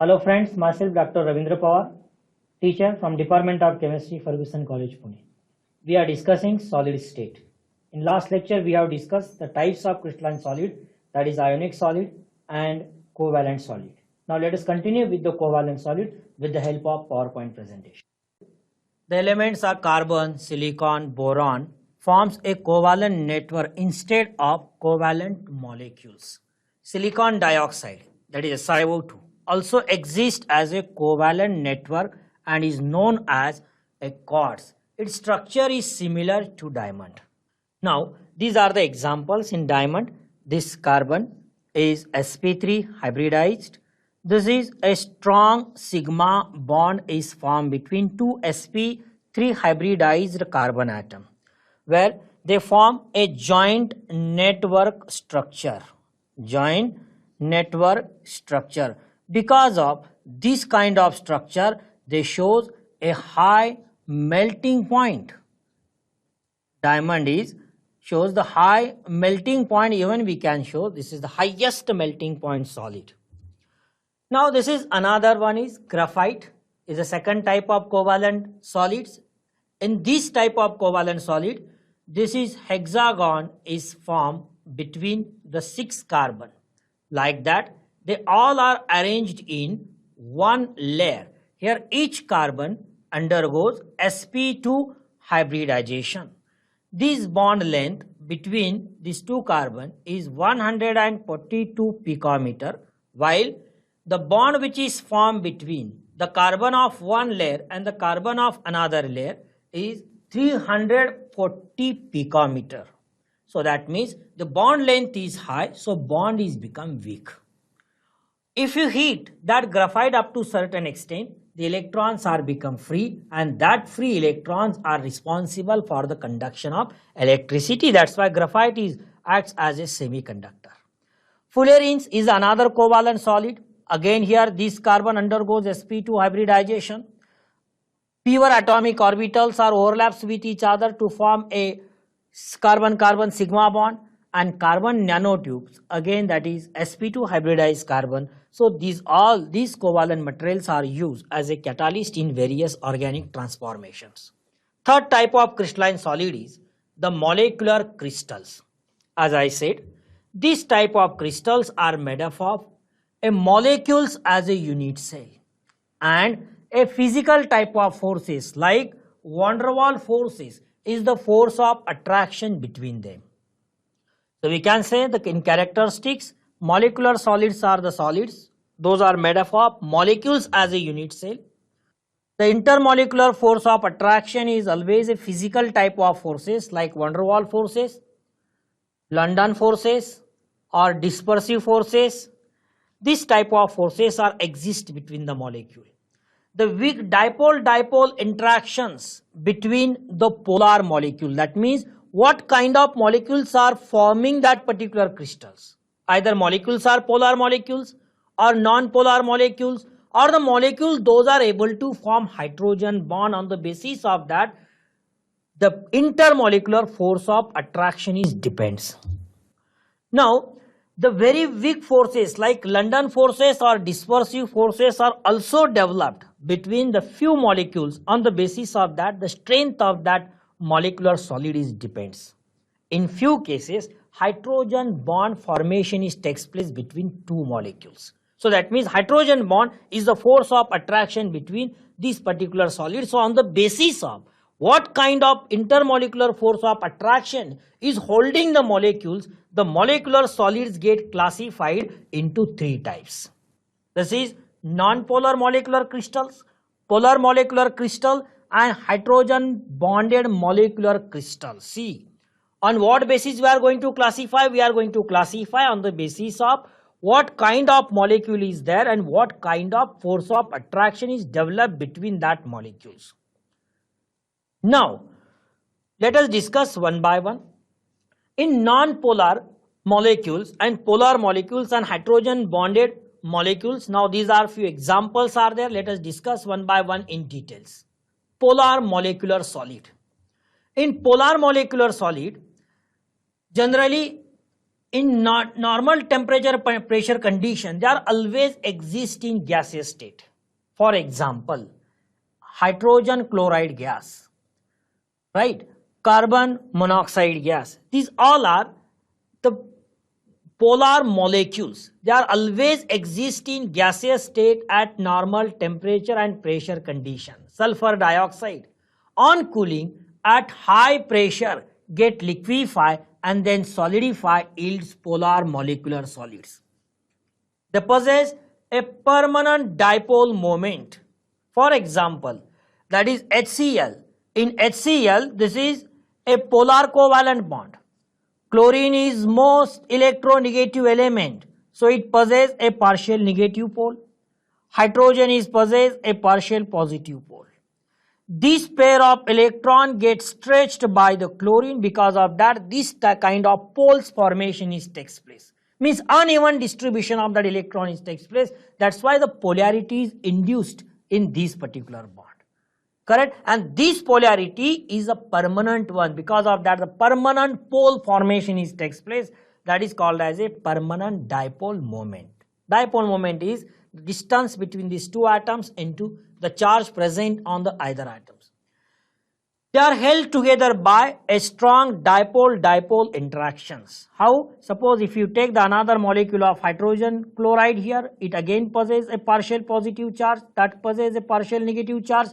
Hello friends, myself Dr. Ravindra Pawar, teacher from Department of Chemistry, Ferguson College, Pune. We are discussing solid state. In last lecture, we have discussed the types of crystalline solid, that is ionic solid and covalent solid. Now let us continue with the covalent solid with the help of PowerPoint presentation. The elements are carbon, silicon, boron forms a covalent network instead of covalent molecules. Silicon dioxide, that is SiO2, also exists as a covalent network and is known as a quartz. Its structure is similar to diamond. Now, these are the examples in diamond. This carbon is sp3 hybridized. This is a strong sigma bond is formed between two sp3 hybridized carbon atom, where they form a joint network structure. Joint network structure. Because of this kind of structure, they shows a high melting point. Diamond shows the high melting point. Even we can show this is the highest melting point solid. Now this is another one is graphite, is a second type of covalent solids. In this type of covalent solid, this is hexagon is formed between the 6 carbon. Like that, they all are arranged in one layer. Here each carbon undergoes sp2 hybridization. This bond length between these two carbon is 142 picometer, while the bond which is formed between the carbon of one layer and the carbon of another layer is 340 picometer. So that means the bond length is high, so bond is become weak. If you heat that graphite up to certain extent, the electrons are become free, and that free electrons are responsible for the conduction of electricity. That's why graphite acts as a semiconductor. Fullerenes is another covalent solid. Again here this carbon undergoes sp2 hybridization. Pure atomic orbitals are overlaps with each other to form a carbon-carbon sigma bond, and carbon nanotubes, again that is sp2 hybridized carbon. So these covalent materials are used as a catalyst in various organic transformations. Third type of crystalline solid is the molecular crystals. As I said, this type of crystals are made up of a molecules as a unit cell and a physical type of forces like van der Waals forces is the force of attraction between them. So we can say that in characteristics, molecular solids are the solids. Those are made up of molecules as a unit cell. The intermolecular force of attraction is always a physical type of forces like van der Waals forces, London forces or dispersive forces. This type of forces are exist between the molecule. The weak dipole-dipole interactions between the polar molecule. That means what kind of molecules are forming that particular crystals. Either molecules are polar molecules or non-polar molecules, or the molecules those are able to form hydrogen bond. On the basis of that, the intermolecular force of attraction is depends. Now, the very weak forces like London forces or dispersive forces are also developed between the few molecules. On the basis of that, the strength of that molecular solid is depends. In few cases, hydrogen bond formation takes place between two molecules. So that means hydrogen bond is the force of attraction between these particular solids. So on the basis of what kind of intermolecular force of attraction is holding the molecules, the molecular solids get classified into 3 types. This is non-polar molecular crystals, polar molecular crystal, and hydrogen bonded molecular crystal. See, on what basis we are going to classify? We are going to classify on the basis of what kind of molecule is there and what kind of force of attraction is developed between that molecules. Now, let us discuss one by one. In non-polar molecules and polar molecules and hydrogen bonded molecules, now these are few examples are there. Let us discuss one by one in details. Polar molecular solid. In polar molecular solid, generally in normal temperature pressure condition, they are always exist in gaseous state. For example, hydrogen chloride gas, right? Carbon monoxide gas. These all are the polar molecules. They are always exist in gaseous state at normal temperature and pressure condition. Sulfur dioxide on cooling at high pressure get liquefy and then solidify, yields polar molecular solids. They possess a permanent dipole moment. For example, that is HCl. In HCl, this is a polar covalent bond. Chlorine is most electronegative element, so it possesses a partial negative pole. Hydrogen is possess a partial positive pole. This pair of electron gets stretched by the chlorine. Because of that, this kind of poles formation takes place. Means uneven distribution of that electron takes place. That's why the polarity is induced in this particular bond. Correct? And this polarity is a permanent one. Because of that, the permanent pole formation takes place. That is called as a permanent dipole moment. Dipole moment is the distance between these two atoms into the charge present on the either atoms. They are held together by a strong dipole-dipole interactions. How? Suppose if you take the another molecule of hydrogen chloride here, it again possesses a partial positive charge, that possesses a partial negative charge.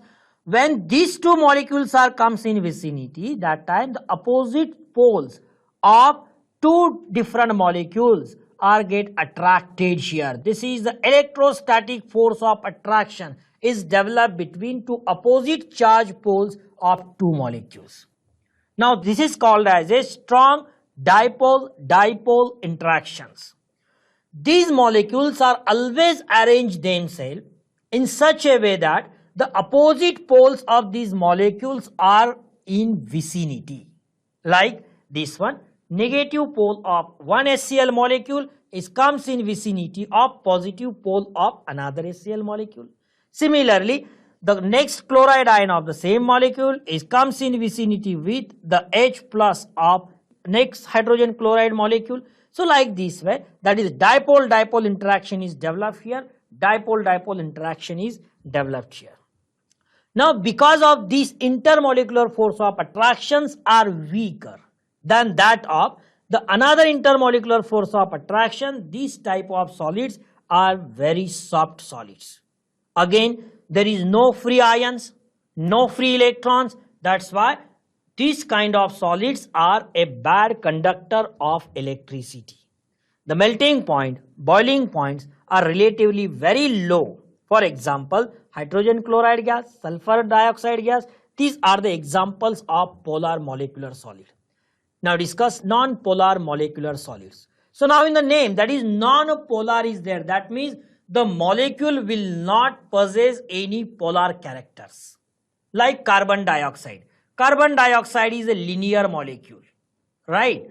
When these two molecules are comes in vicinity, that time the opposite poles of two different molecules are get attracted here. This is the electrostatic force of attraction is developed between two opposite charge poles of two molecules. Now this is called as a strong dipole-dipole interactions. These molecules are always arranged themselves in such a way that the opposite poles of these molecules are in vicinity. Like this one, negative pole of one HCl molecule comes in vicinity of positive pole of another HCl molecule. Similarly, the next chloride ion of the same molecule comes in vicinity with the H plus of next hydrogen chloride molecule. So like this way, that is dipole-dipole interaction is developed here, dipole-dipole interaction is developed here. Now because of these intermolecular force of attractions are weaker than that of the another intermolecular force of attraction, these type of solids are very soft solids. Again, there is no free ions, no free electrons. That's why these kind of solids are a bad conductor of electricity. The melting point, boiling points are relatively very low. For example, hydrogen chloride gas, sulfur dioxide gas, these are the examples of polar molecular solid. Now discuss non-polar molecular solids. So now in the name, that is non-polar is there. That means the molecule will not possess any polar characters. Like carbon dioxide. Carbon dioxide is a linear molecule, right?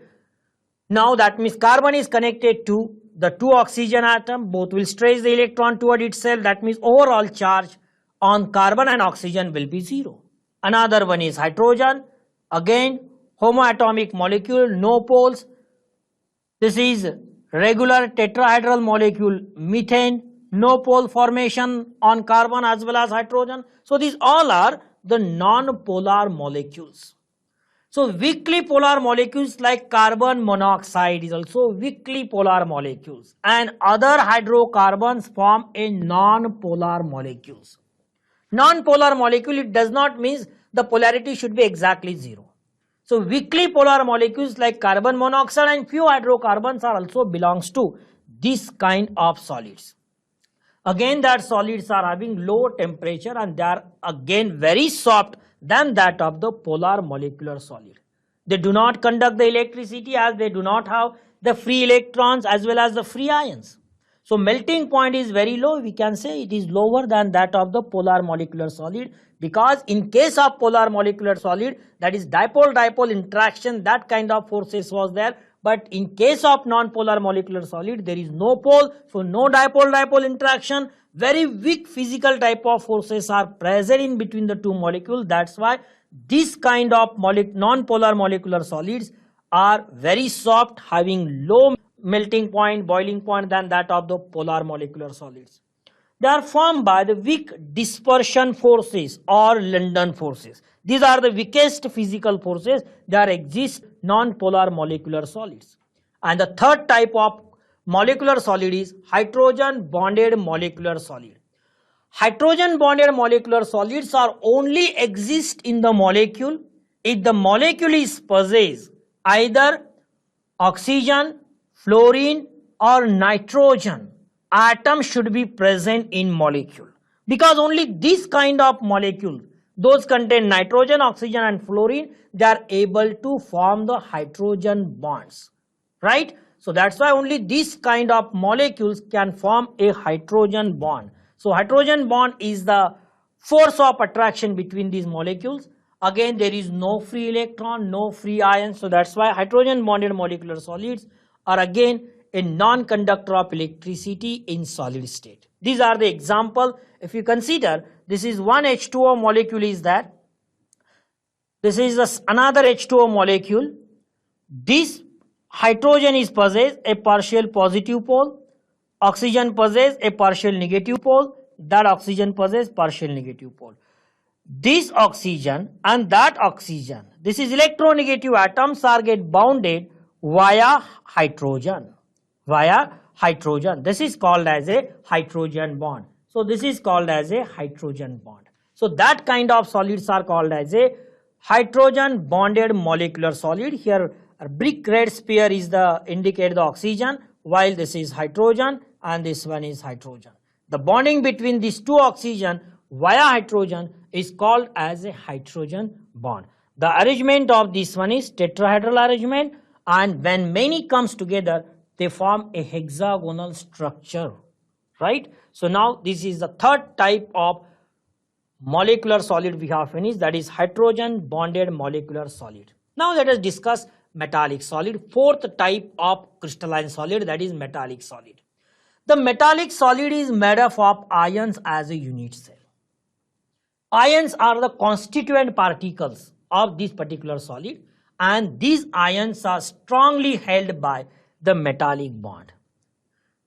Now that means carbon is connected to the two oxygen atom, both will stretch the electron toward itself. That means overall charge on carbon and oxygen will be zero. Another one is hydrogen. Again, homoatomic molecule, no poles. This is regular tetrahedral molecule, methane, no pole formation on carbon as well as hydrogen. So these all are the non-polar molecules. So weakly polar molecules like carbon monoxide is also weakly polar molecules, and other hydrocarbons form a non-polar molecules. Non-polar molecule, it does not mean the polarity should be exactly zero. So weakly polar molecules like carbon monoxide and few hydrocarbons are also belongs to this kind of solids. Again, that solids are having low temperature and they are again very soft than that of the polar molecular solid. They do not conduct the electricity as they do not have the free electrons as well as the free ions. So melting point is very low. We can say it is lower than that of the polar molecular solid, because in case of polar molecular solid, that is dipole-dipole interaction, that kind of forces was there. But in case of non-polar molecular solid, there is no pole, so no dipole-dipole interaction. Very weak physical type of forces are present in between the two molecules. That's why this kind of non-polar molecular solids are very soft, having low melting point, boiling point than that of the polar molecular solids. They are formed by the weak dispersion forces or London forces. These are the weakest physical forces that exist non-polar molecular solids. And the third type of molecular solid is hydrogen bonded molecular solid. Hydrogen bonded molecular solids are only exist in the molecule if the molecule is possess either oxygen, fluorine or nitrogen. Atom should be present in molecule, because only this kind of molecule, those contain nitrogen, oxygen and fluorine, they are able to form the hydrogen bonds, right? So that's why only this kind of molecules can form a hydrogen bond. So hydrogen bond is the force of attraction between these molecules. Again, there is no free electron, no free ion, so that's why hydrogen bonded molecular solids are again a non-conductor of electricity in solid state. These are the example. If you consider, this is one H2O molecule is there. This is another H2O molecule. This hydrogen is possess a partial positive pole, oxygen possess a partial negative pole, that oxygen possess partial negative pole. This oxygen and that oxygen, this is electronegative atoms are get bounded via hydrogen. This is called as a hydrogen bond. So this is called as a hydrogen bond. So that kind of solids are called as a hydrogen bonded molecular solid. Here a brick red sphere is the indicate the oxygen, while this is hydrogen and this one is hydrogen. The bonding between these two oxygen via hydrogen is called as a hydrogen bond. The arrangement of this one is tetrahedral arrangement, and when many comes together they form a hexagonal structure, right? So now this is the third type of molecular solid we have finished, that is hydrogen bonded molecular solid. Now let us discuss metallic solid, fourth type of crystalline solid, that is metallic solid. The metallic solid is made up of ions as a unit cell. Ions are the constituent particles of this particular solid, and these ions are strongly held by the metallic bond,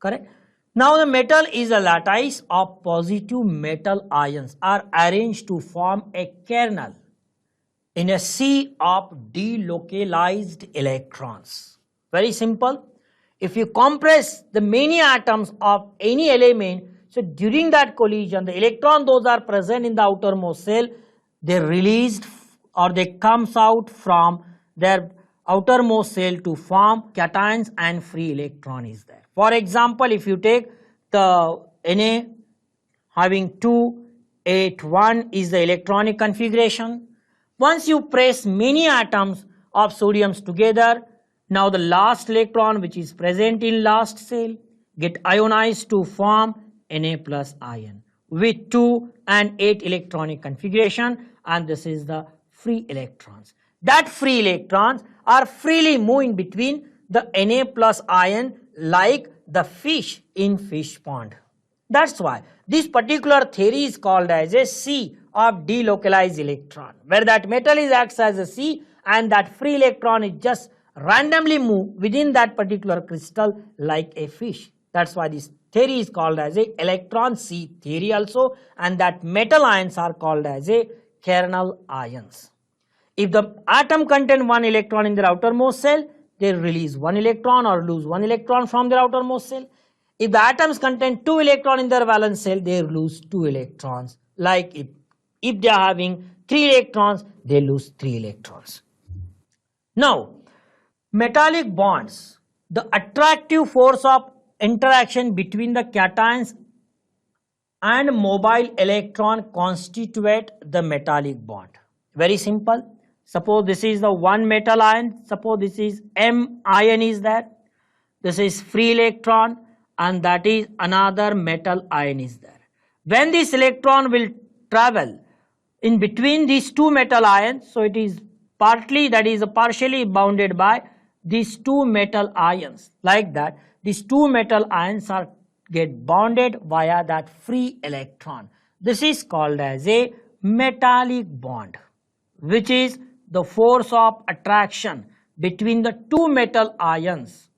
correct? Now the metal is a lattice of positive metal ions are arranged to form a kernel in a sea of delocalized electrons. Very simple. If you compress the many atoms of any element, so during that collision, the electron those are present in the outermost shell, they released or they comes out from their outermost shell to form cations and free electron is there. For example, if you take the Na having 2, 8, 1 is the electronic configuration. Once you press many atoms of sodiums together, now the last electron which is present in last shell get ionized to form Na plus ion with 2 and 8 electronic configuration, and this is the free electrons. That free electrons are freely moving between the Na plus ion like the fish in fish pond. That's why this particular theory is called as a sea of delocalized electron, where that metal is acts as a sea and that free electron is just randomly move within that particular crystal like a fish. That's why this theory is called as a electron sea theory also, and that metal ions are called as a kernel ions. If the atom contain 1 electron in their outermost shell, they release 1 electron or lose 1 electron from their outermost shell. If the atoms contain 2 electrons in their valence shell, they lose 2 electrons. Like if they are having 3 electrons, they lose 3 electrons. Now, metallic bonds, the attractive force of interaction between the cations and mobile electron constitute the metallic bond. Very simple. Suppose this is the one metal ion, suppose this is M ion is there, this is free electron, and that is another metal ion is there. When this electron will travel in between these two metal ions, so it is partly, that is partially bounded by these two metal ions, like that these two metal ions are get bonded via that free electron. This is called as a metallic bond, which is the force of attraction between the two metal ions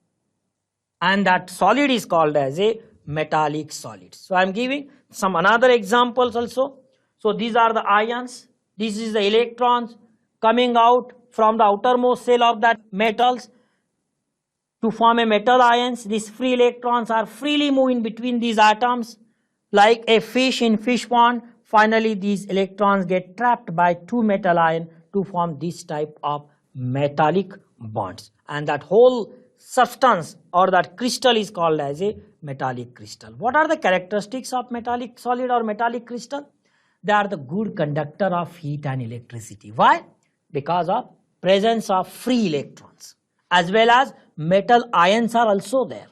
and that solid is called as a metallic solid. So I am giving some another examples also. So these are the ions, this is the electrons coming out from the outermost shell of that metals to form a metal ions. These free electrons are freely moving between these atoms like a fish in fish pond. Finally these electrons get trapped by two metal ions to form this type of metallic bonds, and that whole substance or that crystal is called as a metallic crystal. What are the characteristics of metallic solid or metallic crystal? They are the good conductor of heat and electricity. Why? Because of presence of free electrons, as well as metal ions are also there.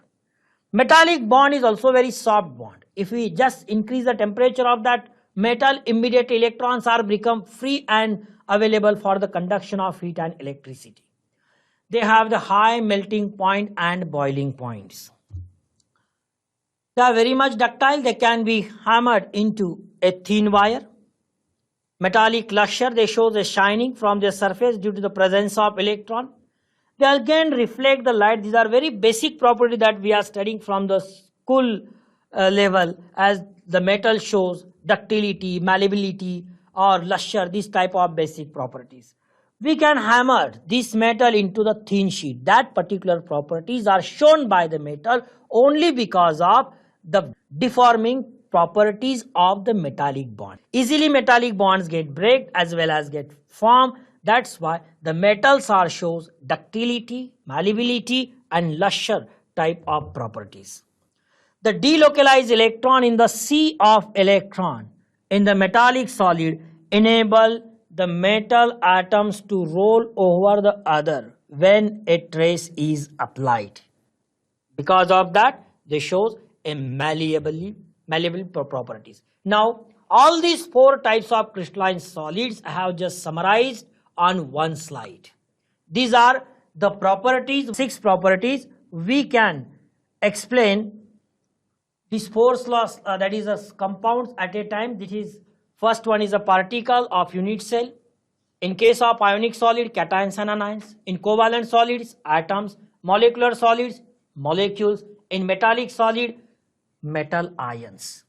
Metallic bond is also very soft bond. If we just increase the temperature of that metal, immediate electrons are become free and available for the conduction of heat and electricity. They have the high melting point and boiling points. They are very much ductile. They can be hammered into a thin wire. Metallic luster, they show the shining from their surface due to the presence of electron. They again reflect the light. These are very basic property that we are studying from the school level, as the metal shows ductility, malleability or luster, this type of basic properties. We can hammer this metal into the thin sheet. That particular properties are shown by the metal only because of the deforming properties of the metallic bond. Easily metallic bonds get break as well as get formed. That's why the metals are shows ductility, malleability and luster type of properties. The delocalized electron in the sea of electron in the metallic solid enable the metal atoms to roll over the other when a trace is applied. Because of that, they shows a malleable properties. Now, all these four types of crystalline solids I have just summarized on one slide. These are the properties, 6 properties. We can explain these 4 laws, that is a compounds at a time. This is first one is a particle of unit cell. In case of ionic solid, cations and anions. In covalent solids, atoms. Molecular solids, molecules. In metallic solid, metal ions.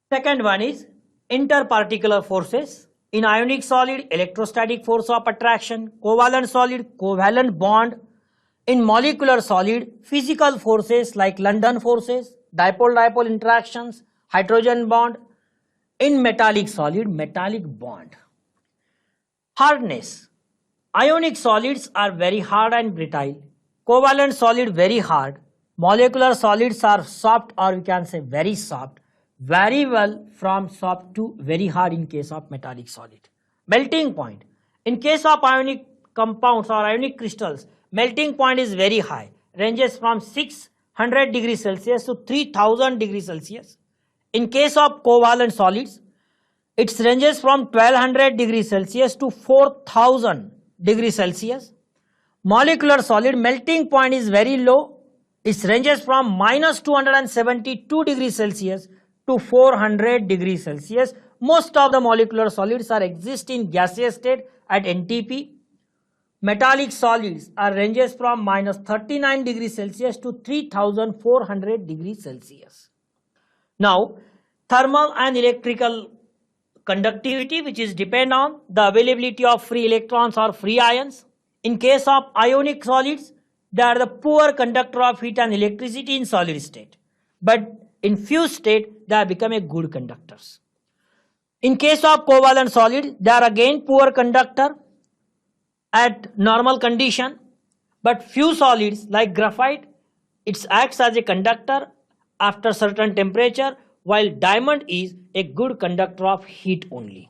Second one is interparticular forces. In ionic solid, electrostatic force of attraction. Covalent solid, covalent bond. In molecular solid, physical forces like London forces, dipole-dipole interactions, hydrogen bond. In metallic solid, metallic bond. Hardness. Ionic solids are very hard and brittle. Covalent solid very hard. Molecular solids are soft, or we can say very soft. Vary well from soft to very hard in case of metallic solid. Melting point. In case of ionic compounds or ionic crystals, melting point is very high. Ranges from 600 degrees Celsius to 3000 degrees Celsius. In case of covalent solids, it ranges from 1200 degrees Celsius to 4000 degrees Celsius. Molecular solid melting point is very low. It ranges from minus 272 degrees Celsius to 400 degrees Celsius. Most of the molecular solids are exist in gaseous state at NTP. Metallic solids are ranges from minus 39 degrees Celsius to 3400 degrees Celsius. Now, thermal and electrical conductivity, which is depend on the availability of free electrons or free ions. In case of ionic solids, they are the poor conductor of heat and electricity in solid state, but in fused state they have become a good conductors. In case of covalent solid, they are again poor conductor at normal condition, but few solids like graphite, it acts as a conductor after certain temperature, while diamond is a good conductor of heat only.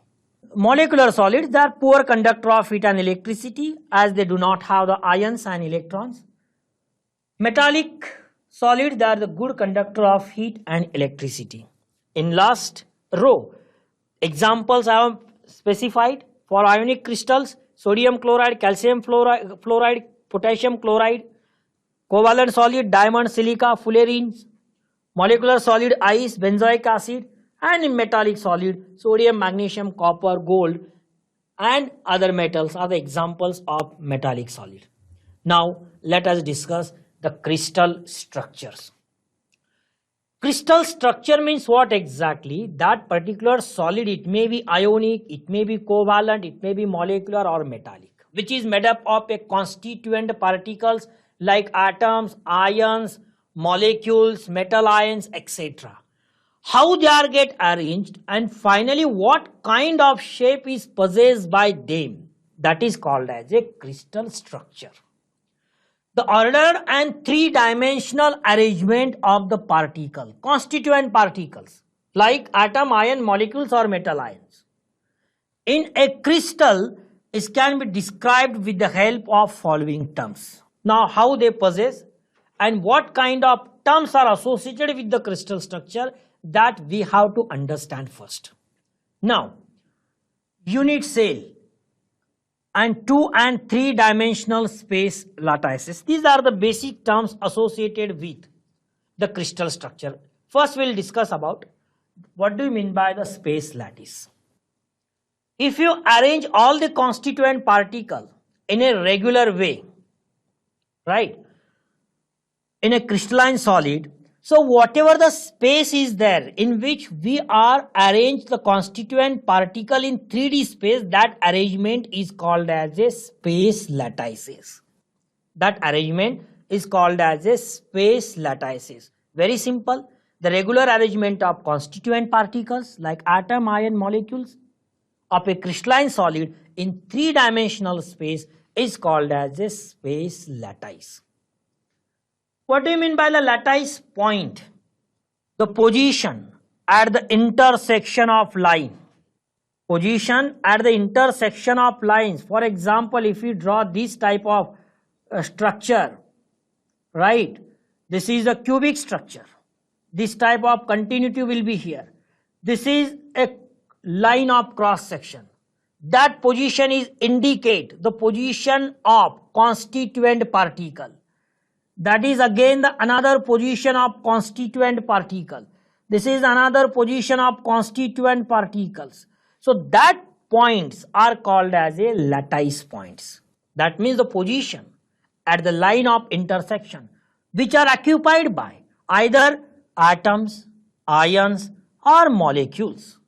Molecular solids, they are poor conductor of heat and electricity as they do not have the ions and electrons. Metallic solids, they are the good conductor of heat and electricity. In last row, examples I have specified for ionic crystals: sodium chloride, calcium fluoride, potassium chloride. Covalent solid, diamond, silica, fullerenes. Molecular solid, ice, benzoic acid. And in metallic solid, sodium, magnesium, copper, gold and other metals are the examples of metallic solid. Now let us discuss the crystal structures. Crystal structure means what exactly? That particular solid, it may be ionic, it may be covalent, it may be molecular or metallic, which is made up of a constituent particles like atoms, ions, molecules, metal ions, etc. How they are get arranged, and finally what kind of shape is possessed by them, that is called as a crystal structure. The ordered and three-dimensional arrangement of the particle, constituent particles like atom, ion, molecules or metal ions in a crystal, it can be described with the help of following terms. Now how they possess and what kind of terms are associated with the crystal structure, that we have to understand first. Now, unit cell and 2 and 3 dimensional space lattices. These are the basic terms associated with the crystal structure. First we will discuss about what do you mean by the space lattice. If you arrange all the constituent particles in a regular way, right, in a crystalline solid, so whatever the space is there in which we are arranged the constituent particle in 3D space, that arrangement is called as a space lattices. That arrangement is called as a space lattices. Very simple. The regular arrangement of constituent particles like atom, ion, molecules of a crystalline solid in 3-dimensional space is called as a space lattice. What do you mean by the lattice point? The position at the intersection of line. Position at the intersection of lines. For example, if you draw this type of structure, right? This is a cubic structure. This type of continuity will be here. This is a line of cross section. That position is indicate the position of constituent particle. That is again the another position of constituent particle. This is another position of constituent particles. So that points are called as a lattice points. That means the position at the line of intersection which are occupied by either atoms, ions or molecules,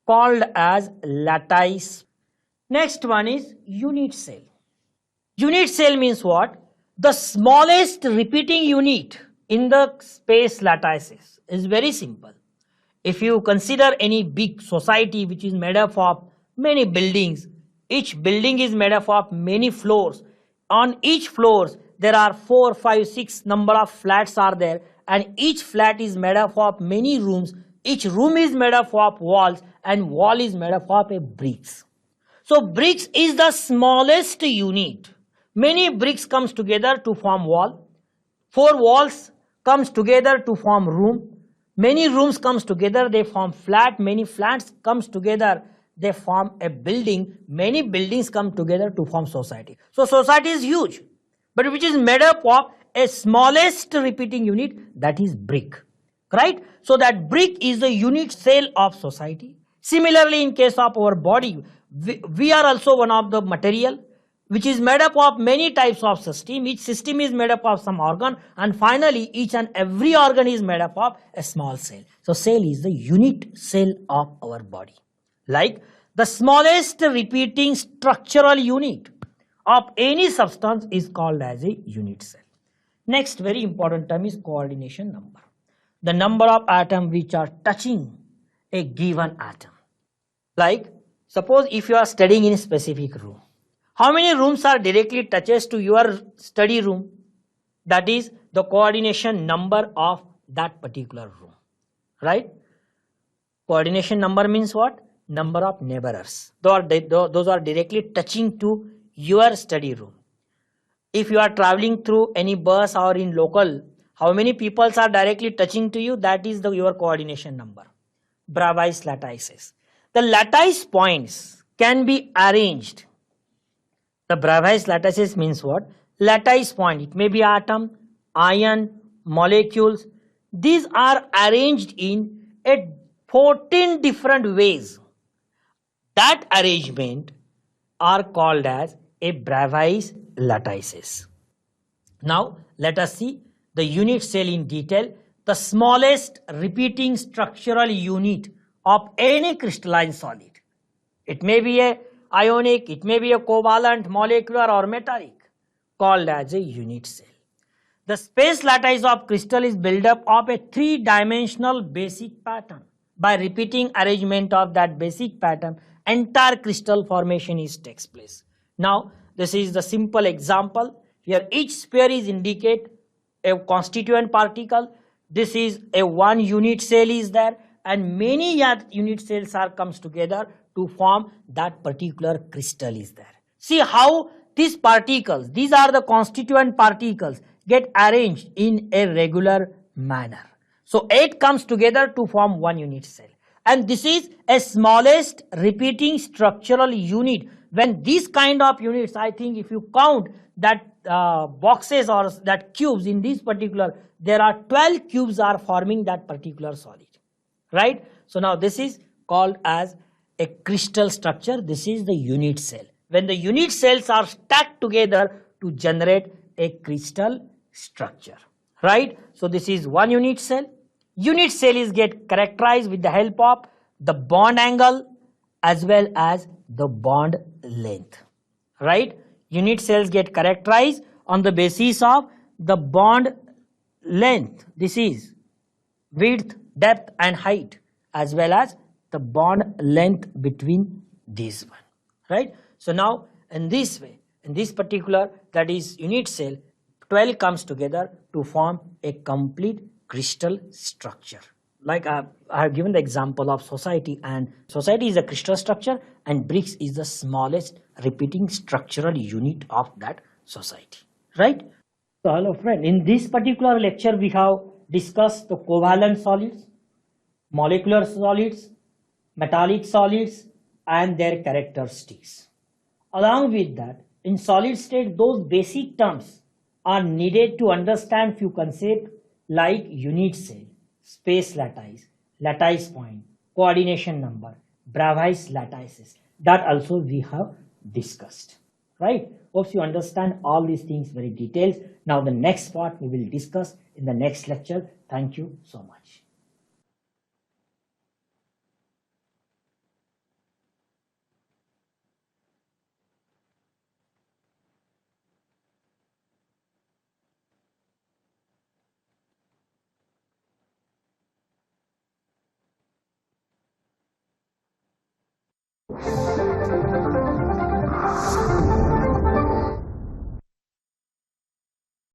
called as lattice. Next one is unit cell. Unit cell means what? The smallest repeating unit in the space lattices. Is very simple. If you consider any big society which is made up of many buildings, each building is made up of many floors. On each floors there are 4, 5, 6 number of flats are there, and each flat is made up of many rooms. Each room is made up of walls, and wall is made up of a bricks. So bricks is the smallest unit. Many bricks comes together to form wall. 4 walls comes together to form room. Many rooms comes together, they form flat. Many flats comes together, they form a building. Many buildings come together to form society. So society is huge, but which is made up of a smallest repeating unit, that is brick, right? So that brick is the unit cell of society. Similarly, in case of our body, we are also one of the material which is made up of many types of system. Each system is made up of some organ, and finally each and every organ is made up of a small cell. So cell is the unit cell of our body. Like the smallest repeating structural unit of any substance is called as a unit cell. Next very important term is coordination number. The number of atoms which are touching a given atom. Like suppose if you are studying in a specific room, how many rooms are directly touches to your study room? That is the coordination number of that particular room, right? Coordination number means what? Number of neighbors. Those are directly touching to your study room. If you are traveling through any bus or in local, how many people are directly touching to you? That is your coordination number. Bravais lattices. The lattice points can be arranged. The Bravais lattices means what? Lattice point. It may be atom, ion, molecules. These are arranged in 14 different ways. That arrangement are called as a Bravais lattices. Now let us see the unit cell in detail. The smallest repeating structural unit of any crystalline solid. It may be a ionic, it may be a covalent, molecular or metallic, called as a unit cell. The space lattice of crystal is built up of a three-dimensional basic pattern. By repeating arrangement of that basic pattern, entire crystal formation takes place. Now, this is the simple example. Here each sphere is indicate a constituent particle. This is a one unit cell is there, and many unit cells are comes together to form that particular crystal is there. See how these particles, these are the constituent particles, get arranged in a regular manner. So 8 comes together to form one unit cell, and this is a smallest repeating structural unit. When these kind of units, I think if you count that boxes or that cubes in this particular, there are 12 cubes are forming that particular solid, right? So now this is called as a crystal structure. This is the unit cell. When the unit cells are stacked together to generate a crystal structure, right? So this is one unit cell. Unit cell is get characterized with the help of the bond angle as well as the bond length, right? Unit cells get characterized on the basis of the bond length. This is width, depth and height, as well as the bond length between these one, right? So now in this way, in this particular, that is unit cell, 12 comes together to form a complete crystal structure. Like I have given the example of society, and society is a crystal structure and bricks is the smallest repeating structural unit of that society, right? So hello friend, in this particular lecture we have discussed the covalent solids, molecular solids, metallic solids and their characteristics. Along with that, in solid state, those basic terms are needed to understand few concepts like unit cell, space lattice, lattice point, coordination number, Bravais lattices. That also we have discussed, right? Hope you understand all these things very detailed. Now the next part we will discuss in the next lecture. Thank you so much.